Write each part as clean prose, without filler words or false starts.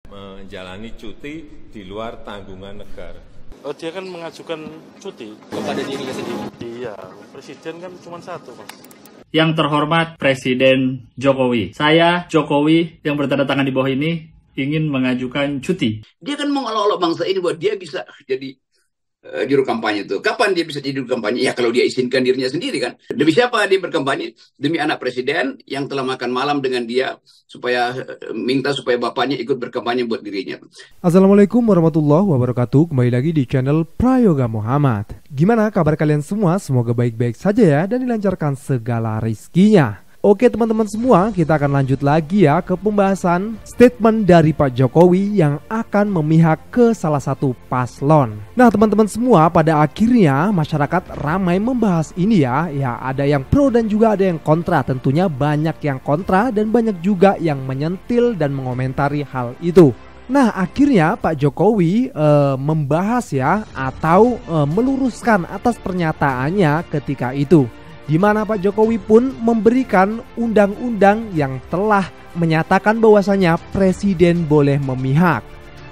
menjalani cuti di luar tanggungan negara. Oh, dia kan mengajukan cuti kepada dirinya sendiri. Iya, presiden kan cuma satu, Mas. Yang terhormat Presiden Jokowi. Saya, Jokowi, yang bertanda tangan di bawah ini, ingin mengajukan cuti. Dia kan mengolok-olok bangsa ini bahwa dia bisa jadi juru kampanye itu. Kapan dia bisa jadi juru kampanye? Ya kalau dia izinkan dirinya sendiri kan. Demi siapa dia berkampanye? Demi anak presiden yang telah makan malam dengan dia supaya minta supaya bapaknya ikut berkampanye buat dirinya. Assalamualaikum warahmatullahi wabarakatuh. Kembali lagi di channel Prayoga Muhammad. Gimana kabar kalian semua? Semoga baik-baik saja ya dan dilancarkan segala rizkinya. Oke teman-teman semua, kita akan lanjut lagi ya ke pembahasan statement dari Pak Jokowi yang akan memihak ke salah satu paslon. Nah teman-teman semua, pada akhirnya masyarakat ramai membahas ini ya. Ya ada yang pro dan juga ada yang kontra. Tentunya banyak yang kontra dan banyak juga yang menyentil dan mengomentari hal itu. Nah akhirnya Pak Jokowi membahas ya atau meluruskan atas pernyataannya ketika itu, di mana Pak Jokowi pun memberikan undang-undang yang telah menyatakan bahwasanya presiden boleh memihak.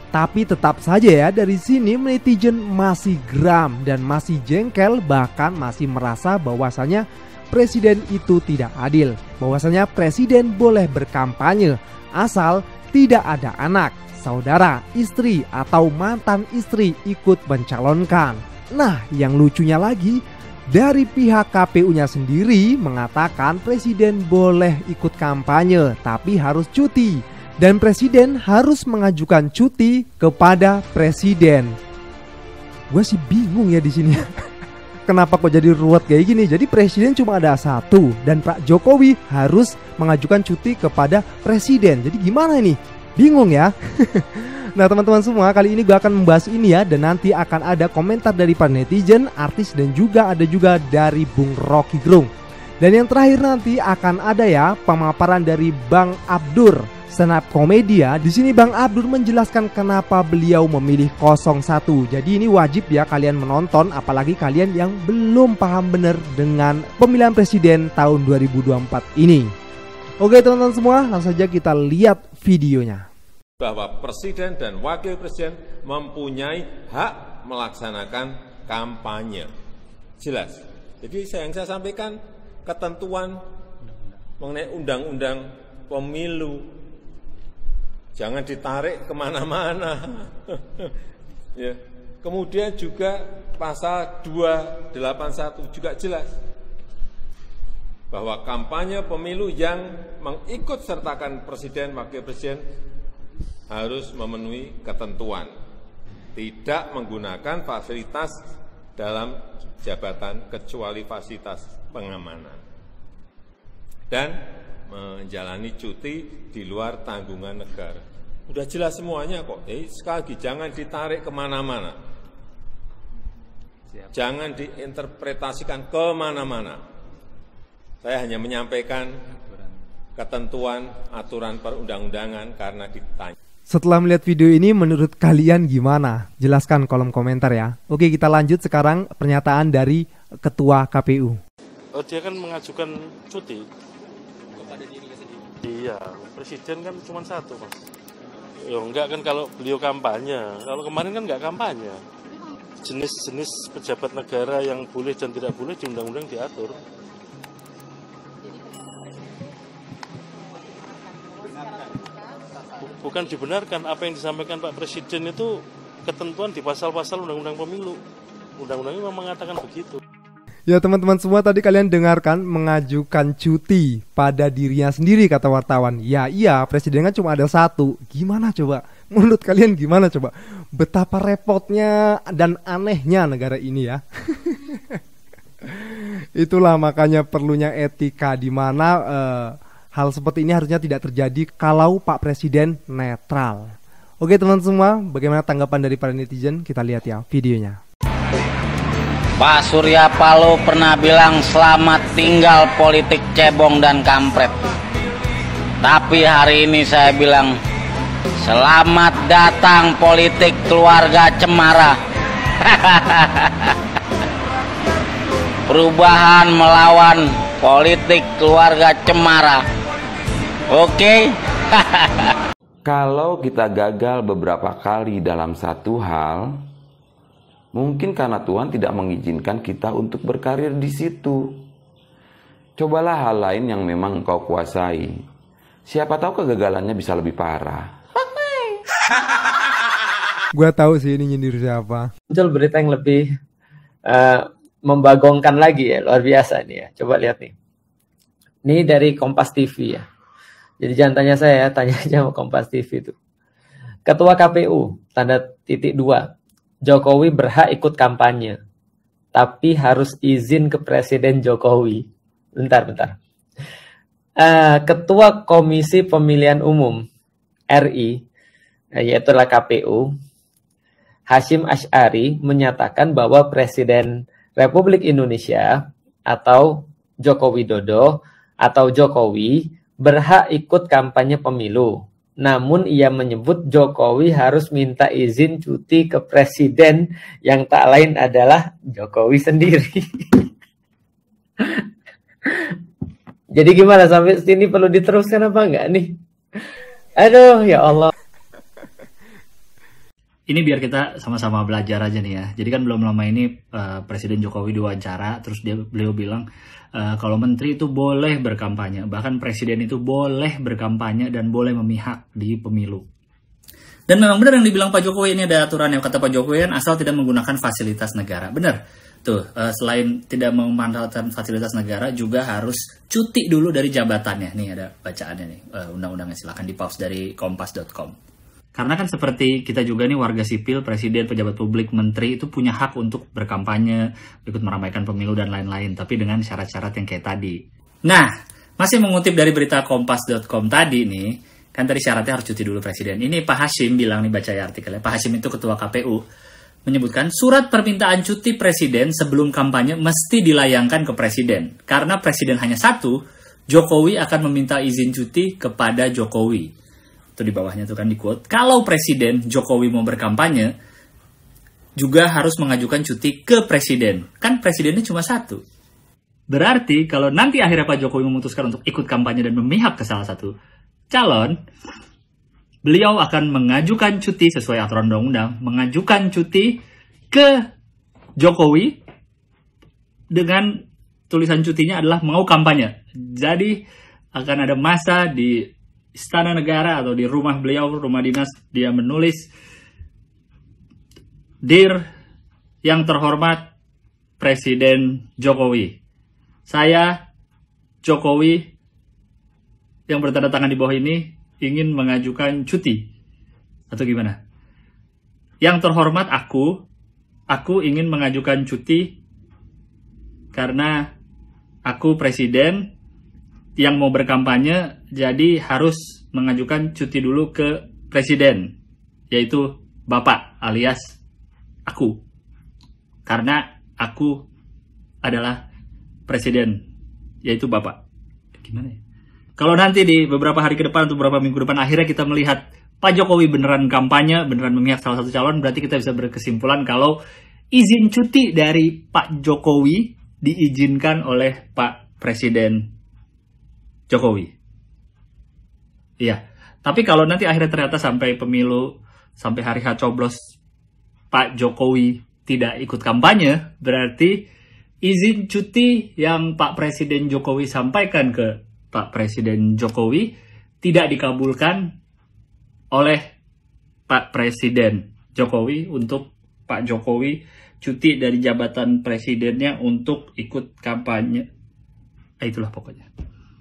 Tapi tetap saja ya dari sini netizen masih geram dan masih jengkel, bahkan masih merasa bahwasanya presiden itu tidak adil. Bahwasanya presiden boleh berkampanye asal tidak ada anak, saudara, istri atau mantan istri ikut mencalonkan. Nah yang lucunya lagi, dari pihak KPU-nya sendiri mengatakan presiden boleh ikut kampanye tapi harus cuti. Dan presiden harus mengajukan cuti kepada presiden. Gue sih bingung ya di sini. Kenapa kok jadi ruwet kayak gini? Jadi presiden cuma ada satu dan Pak Jokowi harus mengajukan cuti kepada presiden. Jadi gimana ini? Bingung ya? Nah teman-teman semua, kali ini gue akan membahas ini ya. Dan nanti akan ada komentar dari para netizen, artis, dan juga ada juga dari Bung Rocky Gerung. Dan yang terakhir nanti akan ada ya pemaparan dari Bang Abdur, stand up komedia. Di sini Bang Abdur menjelaskan kenapa beliau memilih 01. Jadi ini wajib ya kalian menonton, apalagi kalian yang belum paham bener dengan pemilihan presiden tahun 2024 ini. Oke teman-teman semua, langsung saja kita lihat videonya. Bahwa presiden dan wakil presiden mempunyai hak melaksanakan kampanye. Jelas. Jadi yang saya sampaikan ketentuan mengenai undang-undang pemilu. Jangan ditarik kemana-mana. Ya. Kemudian juga pasal 281 juga jelas. Bahwa kampanye pemilu yang mengikut sertakan presiden, wakil presiden harus memenuhi ketentuan, tidak menggunakan fasilitas dalam jabatan kecuali fasilitas pengamanan, dan menjalani cuti di luar tanggungan negara. Udah jelas semuanya kok. Sekali lagi jangan ditarik kemana-mana, jangan diinterpretasikan kemana-mana. Saya hanya menyampaikan ketentuan aturan perundang-undangan karena ditanya. Setelah melihat video ini, menurut kalian gimana? Jelaskan kolom komentar ya. Oke, kita lanjut sekarang pernyataan dari Ketua KPU. Oh, dia kan mengajukan cuti Kepada dirinya sendiri. Iya, presiden kan cuma satu, Mas. Ya enggak kan kalau beliau kampanye. Kalau kemarin kan enggak kampanye. Jenis-jenis pejabat negara yang boleh dan tidak boleh di undang-undang diatur. Bukan dibenarkan, apa yang disampaikan Pak Presiden itu ketentuan di pasal-pasal undang-undang pemilu. Undang-undangnya memang mengatakan begitu. Ya teman-teman semua, tadi kalian dengarkan mengajukan cuti pada dirinya sendiri kata wartawan. Ya iya, presiden kan cuma ada satu. Gimana coba? Menurut kalian gimana coba? Betapa repotnya dan anehnya negara ini ya. Itulah makanya perlunya etika, di mana hal seperti ini harusnya tidak terjadi kalau Pak Presiden netral. Oke teman semua, bagaimana tanggapan dari para netizen? Kita lihat ya videonya. Pak Surya Paloh pernah bilang selamat tinggal politik cebong dan kampret. Tapi hari ini saya bilang selamat datang politik keluarga cemara. Perubahan melawan politik keluarga cemara. Oke. Kalau kita gagal beberapa kali dalam satu hal, mungkin karena Tuhan tidak mengizinkan kita untuk berkarir di situ. Cobalah hal lain yang memang engkau kuasai. Siapa tahu kegagalannya bisa lebih parah. Gua tahu sih ini nyindir siapa. Muncul berita yang lebih membagongkan lagi ya, luar biasa nih ya. Coba lihat nih. Ini dari Kompas TV ya. Jadi jangan tanya saya ya, tanya aja sama Kompas TV itu. Ketua KPU, tanda titik 2. Jokowi berhak ikut kampanye, tapi harus izin ke Presiden Jokowi. Bentar. Ketua Komisi Pemilihan Umum RI, yaitulah KPU, Hasyim Asy'ari menyatakan bahwa Presiden Republik Indonesia atau Joko Widodo atau Jokowi berhak ikut kampanye pemilu. Namun ia menyebut Jokowi harus minta izin cuti ke presiden yang tak lain adalah Jokowi sendiri. Jadi gimana, sampai sini perlu diteruskan apa enggak nih? Aduh, ya Allah. Ini biar kita sama-sama belajar aja nih ya. Jadi kan belum lama ini Presiden Jokowi diwawancara, terus beliau bilang kalau menteri itu boleh berkampanye, bahkan presiden itu boleh berkampanye dan boleh memihak di pemilu. Dan memang benar yang dibilang Pak Jokowi, ini ada aturan yang kata Pak Jokowi kan, asal tidak menggunakan fasilitas negara. Benar. Tuh, selain tidak memanfaatkan fasilitas negara, juga harus cuti dulu dari jabatannya. Nih ada bacaannya nih, undang-undangnya, silakan di pause dari kompas.com. Karena kan seperti kita juga nih, warga sipil, presiden, pejabat publik, menteri itu punya hak untuk berkampanye, ikut meramaikan pemilu dan lain-lain, tapi dengan syarat-syarat yang kayak tadi. Nah, masih mengutip dari berita kompas.com tadi nih, kan tadi syaratnya harus cuti dulu presiden. Ini Pak Hasyim bilang nih, baca ya artikelnya. Pak Hasyim itu ketua KPU, menyebutkan surat permintaan cuti presiden sebelum kampanye mesti dilayangkan ke presiden. Karena presiden hanya satu, Jokowi akan meminta izin cuti kepada Jokowi. Itu di bawahnya tuh kan di quote. Kalau Presiden Jokowi mau berkampanye, juga harus mengajukan cuti ke Presiden. Kan Presidennya cuma satu. Berarti kalau nanti akhirnya Pak Jokowi memutuskan untuk ikut kampanye dan memihak ke salah satu calon, beliau akan mengajukan cuti sesuai aturan undang-undang, mengajukan cuti ke Jokowi dengan tulisan cutinya adalah mau kampanye. Jadi akan ada masa di Istana Negara atau di rumah beliau, rumah dinas, dia menulis, "Dear yang terhormat Presiden Jokowi, saya Jokowi yang bertanda tangan di bawah ini ingin mengajukan cuti." Atau gimana? "Yang terhormat aku ingin mengajukan cuti karena aku presiden yang mau berkampanye, jadi harus mengajukan cuti dulu ke presiden, yaitu Bapak alias aku. Karena aku adalah presiden, yaitu Bapak." Gimana ya? Kalau nanti di beberapa hari ke depan atau beberapa minggu ke depan akhirnya kita melihat Pak Jokowi beneran kampanye, beneran memihak salah satu calon, berarti kita bisa berkesimpulan kalau izin cuti dari Pak Jokowi diizinkan oleh Pak Presiden Jokowi. Iya. Tapi kalau nanti akhirnya ternyata sampai pemilu, sampai hari H coblos, Pak Jokowi tidak ikut kampanye, berarti izin cuti yang Pak Presiden Jokowi sampaikan ke Pak Presiden Jokowi tidak dikabulkan oleh Pak Presiden Jokowi untuk Pak Jokowi cuti dari jabatan presidennya untuk ikut kampanye. Itulah pokoknya.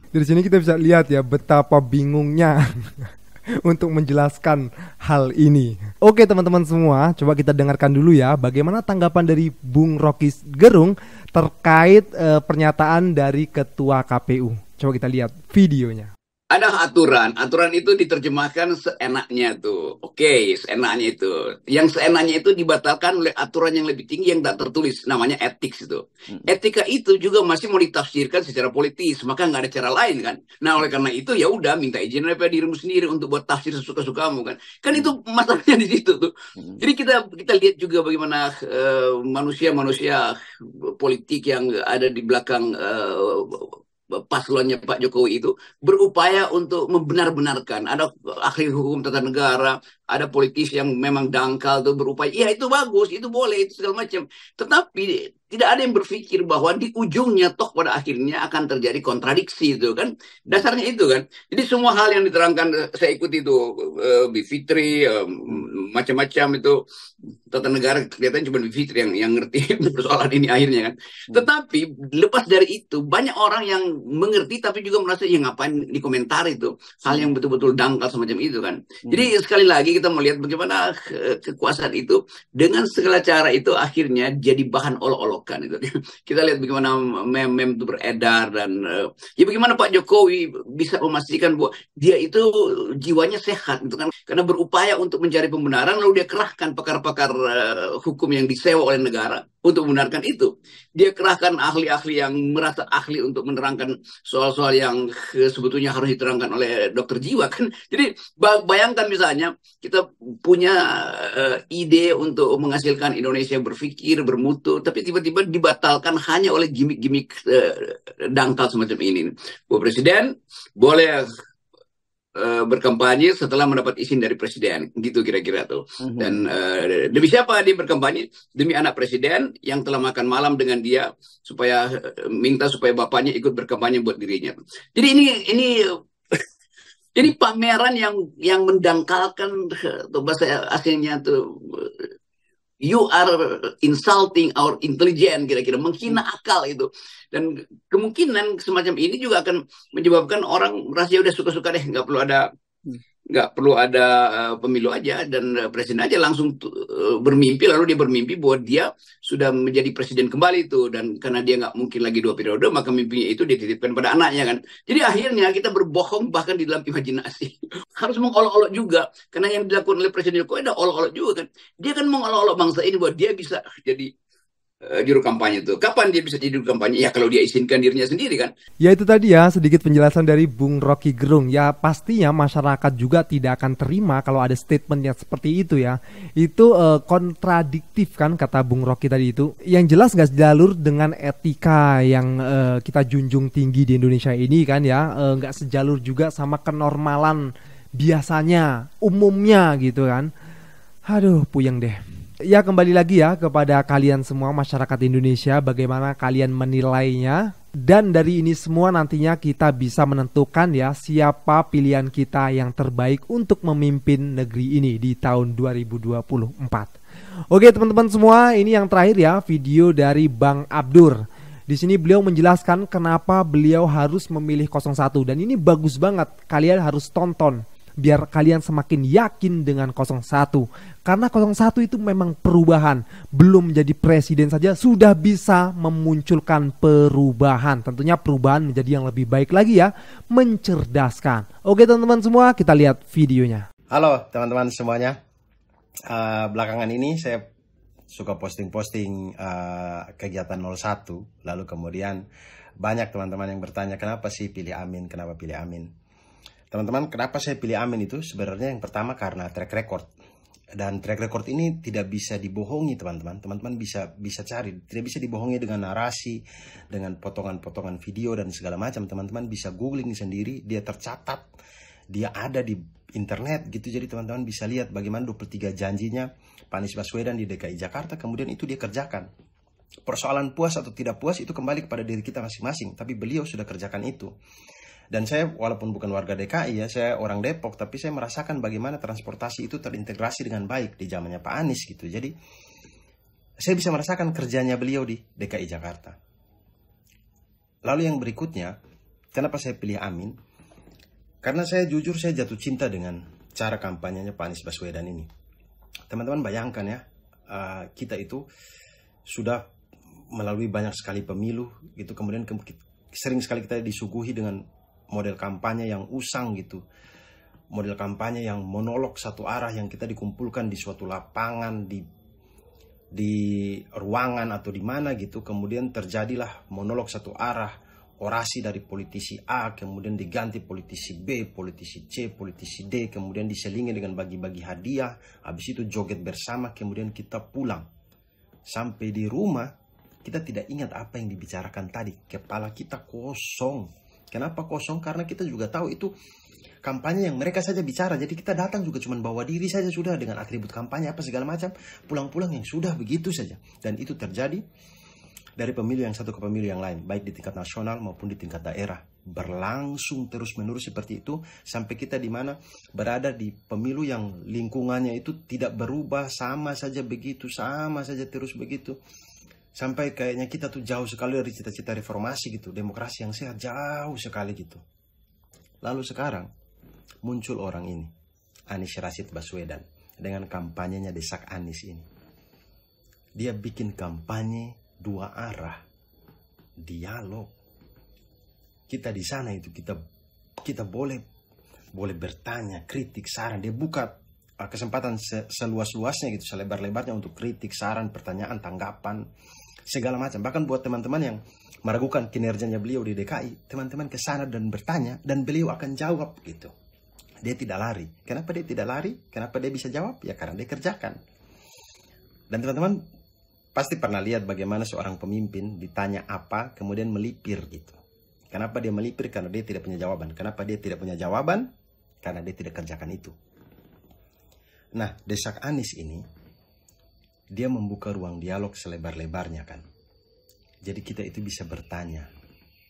Dari sini kita bisa lihat ya betapa bingungnya untuk menjelaskan hal ini. Oke teman-teman semua, coba kita dengarkan dulu ya bagaimana tanggapan dari Bung Rocky Gerung terkait pernyataan dari Ketua KPU. Coba kita lihat videonya. Ada aturan itu diterjemahkan seenaknya tuh. Oke, seenaknya itu. Yang seenaknya itu dibatalkan oleh aturan yang lebih tinggi yang tak tertulis, namanya etik itu. Etika itu juga masih mau ditafsirkan secara politis, maka nggak ada cara lain kan. Nah, oleh karena itu ya udah minta izin daripada dirimu sendiri untuk buat tafsir sesuka-sukamu kan. Kan itu masalahnya di situ tuh. Jadi kita lihat juga bagaimana manusia-manusia politik yang ada di belakang paslonnya Pak Jokowi itu berupaya untuk membenar-benarkan. Ada ahli hukum tata negara, ada politisi yang memang dangkal tuh berupaya, ya itu bagus, itu boleh, itu segala macam. Tetapi tidak ada yang berpikir bahwa di ujungnya toh pada akhirnya akan terjadi kontradiksi itu kan. Dasarnya itu kan. Jadi semua hal yang diterangkan saya ikuti itu Bivitri macam-macam itu tata negara kelihatan cuma Bivitri yang ngerti persoalan ini akhirnya kan. Tetapi lepas dari itu banyak orang yang mengerti tapi juga merasa ya ngapain dikomentari itu hal yang betul-betul dangkal semacam itu kan. Jadi sekali lagi kita melihat bagaimana kekuasaan itu dengan segala cara itu akhirnya jadi bahan olok-olokan itu. Kita lihat bagaimana meme-meme itu beredar dan ya bagaimana Pak Jokowi bisa memastikan bahwa dia itu jiwanya sehat gitu kan, karena berupaya untuk mencari pembenaran lalu dia kerahkan pakar-pakar hukum yang disewa oleh negara untuk membenarkan itu. Dia kerahkan ahli-ahli yang merasa ahli untuk menerangkan soal-soal yang sebetulnya harus diterangkan oleh dokter jiwa kan. Jadi bayangkan misalnya kita punya ide untuk menghasilkan Indonesia berpikir, bermutu, tapi tiba-tiba dibatalkan hanya oleh gimmick-gimmick dangkal semacam ini. Bahwa presiden boleh berkampanye setelah mendapat izin dari presiden, gitu kira-kira tuh. Dan demi siapa dia berkampanye? Demi anak presiden yang telah makan malam dengan dia supaya minta supaya bapaknya ikut berkampanye buat dirinya. Jadi ini pameran yang mendangkalkan tuh bahasa aslinya tuh. You are insulting our intelligence, kira-kira menghina akal itu. Dan kemungkinan semacam ini juga akan menyebabkan orang merasa ya udah suka-suka deh, nggak perlu ada pemilu aja dan presiden aja langsung bermimpi, lalu dia bermimpi bahwa dia sudah menjadi presiden kembali itu, dan karena dia nggak mungkin lagi 2 periode maka mimpinya itu dititipkan pada anaknya kan. Jadi akhirnya kita berbohong bahkan di dalam imajinasi. Harus mengolok-olok juga karena yang dilakukan oleh Presiden Jokowi ada olok-olok juga kan. Dia kan mengolok-olok bangsa ini bahwa dia bisa jadi juru kampanye itu. Kapan dia bisa jadi juru kampanye? Ya kalau dia izinkan dirinya sendiri kan. Ya itu tadi ya sedikit penjelasan dari Bung Rocky Gerung. Ya pastinya masyarakat juga tidak akan terima kalau ada statement yang seperti itu ya. Itu kontradiktif kan kata Bung Rocky tadi itu. Yang jelas gak sejalur dengan etika yang kita junjung tinggi di Indonesia ini kan ya. Gak sejalur juga sama kenormalan biasanya, umumnya gitu kan. Aduh puyeng deh. Ya kembali lagi ya kepada kalian semua masyarakat Indonesia, bagaimana kalian menilainya. Dan dari ini semua nantinya kita bisa menentukan ya siapa pilihan kita yang terbaik untuk memimpin negeri ini di tahun 2024. Oke teman-teman semua, ini yang terakhir ya video dari Bang Abdur. Di sini beliau menjelaskan kenapa beliau harus memilih 01 dan ini bagus banget, kalian harus tonton. Biar kalian semakin yakin dengan 01. Karena 01 itu memang perubahan. Belum jadi presiden saja sudah bisa memunculkan perubahan. Tentunya perubahan menjadi yang lebih baik lagi ya. Mencerdaskan. Oke teman-teman semua, kita lihat videonya. Halo teman-teman semuanya. Belakangan ini saya suka posting-posting kegiatan 01. Lalu kemudian banyak teman-teman yang bertanya kenapa sih pilih Amin, kenapa pilih Amin. Teman-teman, kenapa saya pilih Amin itu sebenarnya yang pertama karena track record. Dan track record ini tidak bisa dibohongi teman-teman. Teman-teman bisa cari, tidak bisa dibohongi dengan narasi, dengan potongan-potongan video dan segala macam. Teman-teman bisa googling sendiri, dia tercatat, dia ada di internet gitu. Jadi teman-teman bisa lihat bagaimana 23 janjinya Pak Anies Baswedan di DKI Jakarta, kemudian itu dia kerjakan. Persoalan puas atau tidak puas itu kembali kepada diri kita masing-masing, tapi beliau sudah kerjakan itu. Dan saya walaupun bukan warga DKI ya, saya orang Depok, tapi saya merasakan bagaimana transportasi itu terintegrasi dengan baik di zamannya Pak Anies gitu. Jadi saya bisa merasakan kerjanya beliau di DKI Jakarta. Lalu yang berikutnya, kenapa saya pilih Amin? Karena saya jujur saya jatuh cinta dengan cara kampanyenya Pak Anies Baswedan ini. Teman-teman bayangkan ya, kita itu sudah melalui banyak sekali pemilu gitu, kemudian sering sekali kita disuguhi dengan model kampanye yang usang gitu, model kampanye yang monolog satu arah, yang kita dikumpulkan di suatu lapangan, di ruangan atau di mana gitu, kemudian terjadilah monolog satu arah, orasi dari politisi A, kemudian diganti politisi B, politisi C, politisi D, kemudian diselingi dengan bagi-bagi hadiah, habis itu joget bersama, kemudian kita pulang. Sampai di rumah kita tidak ingat apa yang dibicarakan tadi. Kepala kita kosong. Kenapa kosong? Karena kita juga tahu itu kampanye yang mereka saja bicara. Jadi kita datang juga cuma bawa diri saja sudah dengan atribut kampanye apa segala macam. Pulang-pulang yang sudah begitu saja. Dan itu terjadi dari pemilu yang satu ke pemilu yang lain. Baik di tingkat nasional maupun di tingkat daerah. Berlangsung terus-menerus seperti itu. Sampai kita di mana berada di pemilu yang lingkungannya itu tidak berubah. Sama saja begitu. Sama saja terus begitu. Sampai kayaknya kita tuh jauh sekali dari cita-cita reformasi gitu. Demokrasi yang sehat jauh sekali gitu. Lalu sekarang muncul orang ini. Anies Rashid Baswedan. Dengan kampanyenya Desak Anies ini. Dia bikin kampanye dua arah. Dialog. Kita di sana itu kita boleh bertanya, kritik, saran. Dia buka kesempatan seluas-luasnya gitu. Selebar-lebarnya untuk kritik, saran, pertanyaan, tanggapan. Segala macam. Bahkan buat teman-teman yang meragukan kinerjanya beliau di DKI, teman-teman ke sana dan bertanya dan beliau akan jawab gitu. Dia tidak lari. Kenapa dia tidak lari? Kenapa dia bisa jawab? Ya karena dia kerjakan. Dan teman-teman pasti pernah lihat bagaimana seorang pemimpin ditanya apa kemudian melipir gitu. Kenapa dia melipir? Karena dia tidak punya jawaban. Kenapa dia tidak punya jawaban? Karena dia tidak kerjakan itu. Nah, Desak Anies ini dia membuka ruang dialog selebar-lebarnya kan. Jadi kita itu bisa bertanya,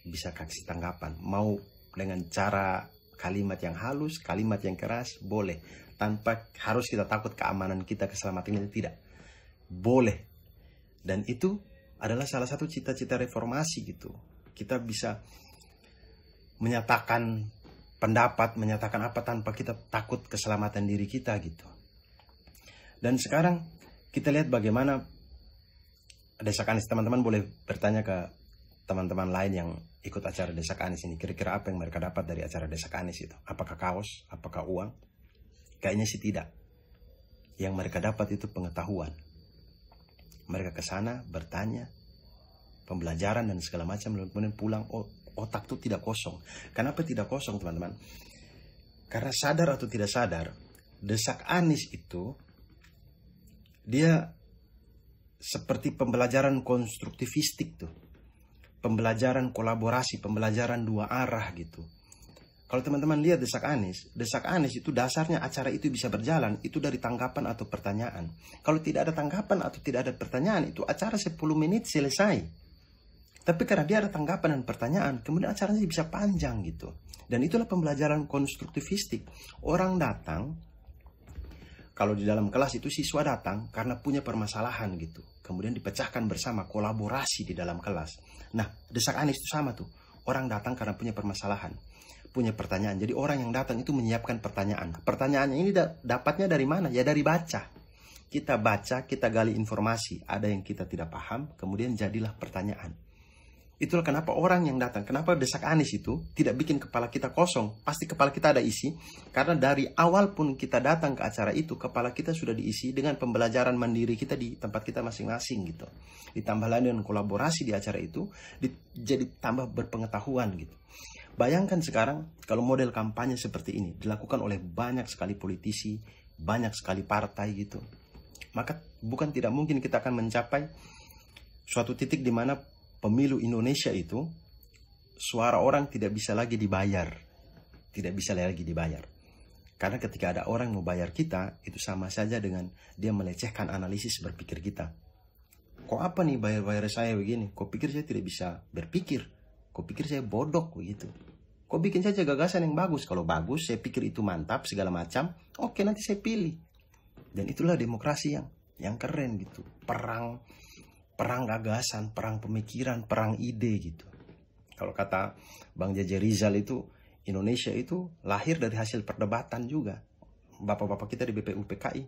bisa kasih tanggapan. Mau dengan cara kalimat yang halus, kalimat yang keras, boleh. Tanpa harus kita takut keamanan kita, keselamatan kita, tidak. Boleh. Dan itu adalah salah satu cita-cita reformasi gitu. Kita bisa menyatakan pendapat, menyatakan apa tanpa kita takut keselamatan diri kita gitu. Dan sekarang kita lihat bagaimana Desak Anies. Teman-teman boleh bertanya ke teman-teman lain yang ikut acara Desak Anies ini. Kira-kira apa yang mereka dapat dari acara Desak Anies itu? Apakah kaos? Apakah uang? Kayaknya sih tidak. Yang mereka dapat itu pengetahuan. Mereka ke sana bertanya, pembelajaran dan segala macam. Kemudian pulang, otak itu tidak kosong. Kenapa tidak kosong teman-teman? Karena sadar atau tidak sadar, Desak Anies itu dia seperti pembelajaran konstruktivistik tuh. Pembelajaran kolaborasi, pembelajaran dua arah gitu. Kalau teman-teman lihat Desak Anies itu dasarnya acara itu bisa berjalan, itu dari tanggapan atau pertanyaan. Kalau tidak ada tanggapan atau tidak ada pertanyaan, itu acara 10 menit selesai. Tapi karena dia ada tanggapan dan pertanyaan, kemudian acaranya bisa panjang gitu. Dan itulah pembelajaran konstruktivistik. Orang datang, kalau di dalam kelas itu siswa datang karena punya permasalahan gitu. Kemudian dipecahkan bersama, kolaborasi di dalam kelas. Nah, Desak Anies itu sama tuh. Orang datang karena punya permasalahan, punya pertanyaan. Jadi orang yang datang itu menyiapkan pertanyaan. Pertanyaannya ini dapatnya dari mana? Ya dari baca. Kita baca, kita gali informasi. Ada yang kita tidak paham, kemudian jadilah pertanyaan. Itulah kenapa orang yang datang, kenapa Desak Anies itu tidak bikin kepala kita kosong. Pasti kepala kita ada isi. Karena dari awal pun kita datang ke acara itu, kepala kita sudah diisi dengan pembelajaran mandiri kita di tempat kita masing-masing gitu. Ditambah lagi dengan kolaborasi di acara itu, jadi tambah berpengetahuan gitu. Bayangkan sekarang kalau model kampanye seperti ini dilakukan oleh banyak sekali politisi, banyak sekali partai gitu. Maka bukan tidak mungkin kita akan mencapai suatu titik di mana pemilu Indonesia itu suara orang tidak bisa lagi dibayar. Tidak bisa lagi dibayar. Karena ketika ada orang mau bayar kita, itu sama saja dengan dia melecehkan analisis berpikir kita. Kok apa nih bayar-bayar saya begini? Kok pikir saya tidak bisa berpikir? Kok pikir saya bodoh begitu? Kok bikin saja gagasan yang bagus? Kalau bagus, saya pikir itu mantap segala macam. Oke, nanti saya pilih. Dan itulah demokrasi yang keren gitu. Perang gagasan, perang pemikiran, perang ide gitu. Kalau kata Bang Jaja Rizal itu, Indonesia itu lahir dari hasil perdebatan juga. Bapak-bapak kita di BPUPKI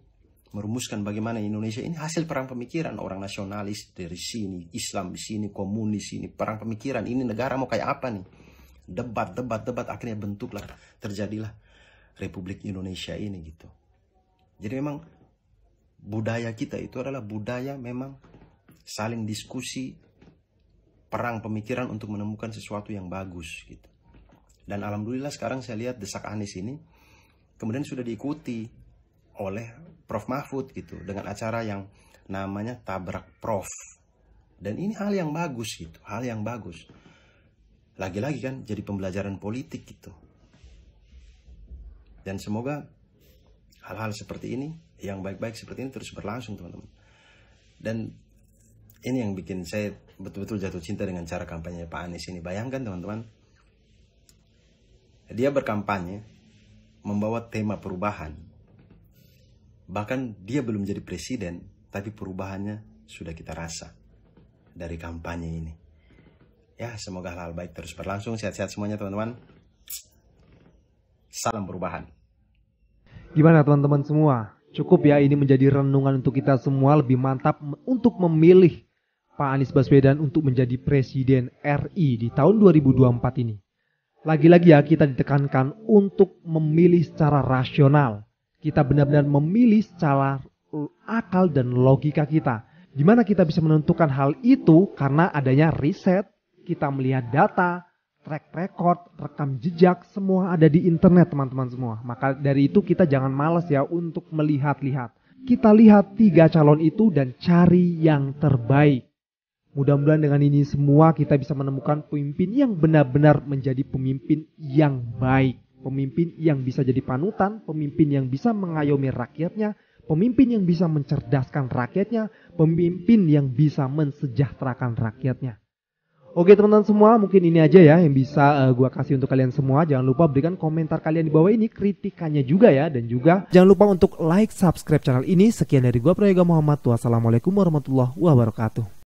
merumuskan bagaimana Indonesia ini hasil perang pemikiran. Orang nasionalis dari sini, Islam di sini, komunis sini, perang pemikiran. Ini negara mau kayak apa nih? Debat, akhirnya bentuklah, terjadilah Republik Indonesia ini gitu. Jadi memang budaya kita itu adalah budaya memang saling diskusi, perang pemikiran untuk menemukan sesuatu yang bagus gitu. Dan alhamdulillah sekarang saya lihat Desak Anies ini kemudian sudah diikuti oleh Prof Mahfud gitu dengan acara yang namanya Tabrak Prof. Dan ini hal yang bagus gitu, hal yang bagus. Lagi-lagi kan jadi pembelajaran politik gitu. Dan semoga hal-hal seperti ini, yang baik-baik seperti ini terus berlangsung teman-teman. Dan ini yang bikin saya betul-betul jatuh cinta dengan cara kampanye Pak Anies ini. Bayangkan teman-teman, dia berkampanye membawa tema perubahan. Bahkan dia belum jadi presiden, tapi perubahannya sudah kita rasa dari kampanye ini. Ya, semoga hal-hal baik terus berlangsung. Sehat-sehat semuanya teman-teman. Salam perubahan. Gimana teman-teman semua? Cukup ya ini menjadi renungan untuk kita semua. Lebih mantap untuk memilih Pak Anies Baswedan untuk menjadi Presiden RI di tahun 2024 ini. Lagi-lagi ya kita ditekankan untuk memilih secara rasional. Kita benar-benar memilih secara akal dan logika kita. Di mana kita bisa menentukan hal itu karena adanya riset, kita melihat data, track record, rekam jejak, semua ada di internet teman-teman semua. Maka dari itu kita jangan malas ya untuk melihat-lihat. Kita lihat 3 calon itu dan cari yang terbaik. Mudah-mudahan dengan ini semua kita bisa menemukan pemimpin yang benar-benar menjadi pemimpin yang baik. Pemimpin yang bisa jadi panutan, pemimpin yang bisa mengayomi rakyatnya, pemimpin yang bisa mencerdaskan rakyatnya, pemimpin yang bisa mensejahterakan rakyatnya. Oke teman-teman semua, mungkin ini aja ya yang bisa gua kasih untuk kalian semua. Jangan lupa berikan komentar kalian di bawah ini, kritikannya juga ya. Dan juga jangan lupa untuk like, subscribe channel ini. Sekian dari gua Prayoga Muhammad. Wassalamualaikum warahmatullahi wabarakatuh.